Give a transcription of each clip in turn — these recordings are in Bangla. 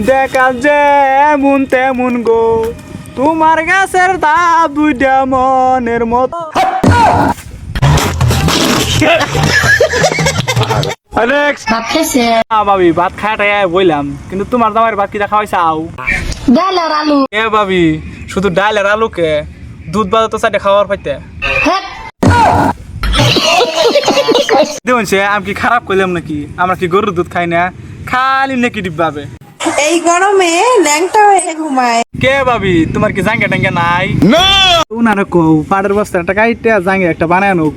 দেখা যে এমন তেমন গো তোমার গাছের ডাব দুইটা মনের মতো। ভাবি ভাত খাটাই বললাম, কিন্তু তোমার দামের ভাত কি দেখা হয়েছে আও ডাল আর আলু। এ ভাবি শুধু ডাল আর আলুকে দুধ বাজা তো চাইতে খাওয়ার পাইতে দেখুন সে আমি কি খারাপ করলাম নাকি? আমরা কি গরুর দুধ খাই না? খালি নাকি ডিব্বাবে এই গরমে ল্যাংটা হয়ে ঘুমায়। কে ভাবি তোমার কি জাঙ্গা টাঙ্গা নাই? উনারে কও পাড়ের বস্তা একটা কাইটে জাঙ্গা একটা বানায় নোক।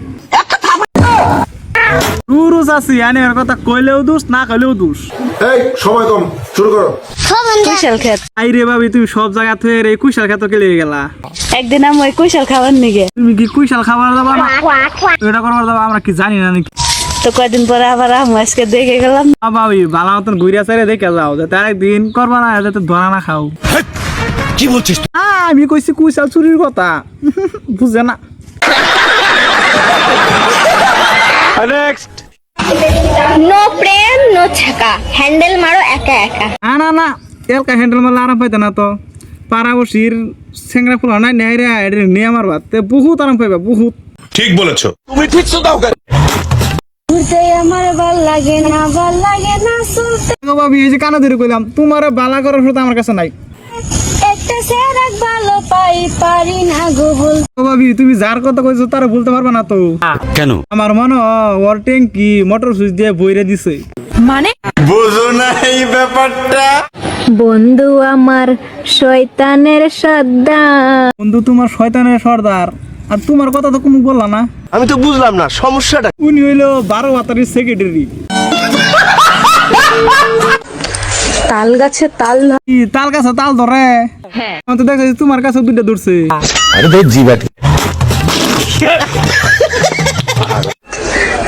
রুরুস আছি আনে এর কথা কইলেও দোষ না কইলেও দোষ। এই সময় কম, শুরু করো। কুশাল খেত। আই রে ভাবি তুমি সব জায়গা থেকে রে কুইশাল খেতে কে লেগে গেলা? একদিন আমি ওই কুশাল খাবার নিগে তুমি কি কুইশাল খাবার দাবা না? এটা করবার দাবা আমরা কি জানি না নাকি? তো কয়দিন পরে আবার আমি আজকে দেখে গেলাম। ভাবি ভালো মতন ঘুরিয়া চাইরে দেখে যাও যাতে আরেকদিন করবা না যাতে ধরা না খাও। কি বলছিস? আমি কইছি কুইশাল চুরির কথা বুঝে না। নেক্সট নো প্রেম নো ছাকা, হ্যান্ডেল মারো একা একা। না না এলকা হ্যান্ডেল মারলে আরাম পাইতে না তো। পাড়া বসির সেংরা ফুল নাই নাই রে এটা নিয়ে আমার ভাতে বহুত আরাম পাইবা বহুত। ঠিক বলেছো। ঘুরতে আমার ভাল লাগে না চলতে। ভাবি এই যে কানে ধরে কইলাম তোমার বালা করার সুতা আমার কাছে নাই। একটা সেরাক ভালো পারি না গো বল। ভাবি তুমি যার কথা কইছো তার বলতে পারবা না তো। কেন? আমার মনে ওর ট্যাঙ্কি মোটর সুইচ দিয়ে বইরে দিছে। মানে বুঝো না এই ব্যাপারটা। বন্ধু আমার শয়তানের সর্দার। বন্ধু তোমার শয়তানের সর্দার, আর তোমার কথা তো কোনো বললা না। আমি তো বুঝলাম না সমস্যাটা। উনি হইলো 12 হাতারের সেক্রেটারি। তাল গাছে তাল তাল গাছে তাল ধরে। আমি তো দেখছি তোমার কাছে দুইটা ধরছে। আরে ভাই জিবাটি।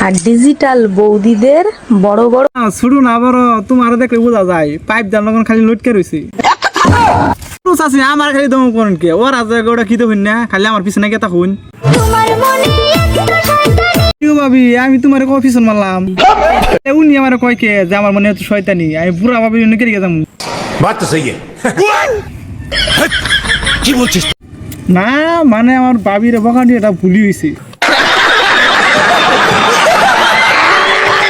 আর ডিজিটাল বৌদিদের বড় বড় শুরু না বড় তোমার দেখলে বোঝা যায় পাইপ দার লগন খালি লটকে রইছে। আছে আমার খালি দম করেন কে ওর আজ ওটা কি দেখুন না খালি আমার পিছনে কে তখন ভাবি আমি তোমার অফিসন মারলাম উনি আমার কয় কে যে আমার মনে হচ্ছে শয়তানি আমি বুড়া ভাবি কে রেখে যাবো। বাত তো সহি কি বলছিস? না মানে আমার বাবির বকাটি এটা ভুলি হয়েছে।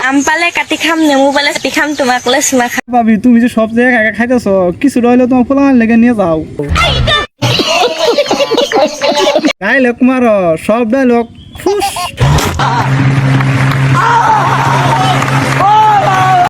আম পালে কাটি খাম, নেমু পালে কাটি খাম, তোমাক কলে চুমা খাম। ভাবি তুমি যে সব জায়গায় খাইতেছ কিছু রইলে তোমার ফোলার লেগে নিয়ে যাও। ডাইলগ মারো সব ডাইলগ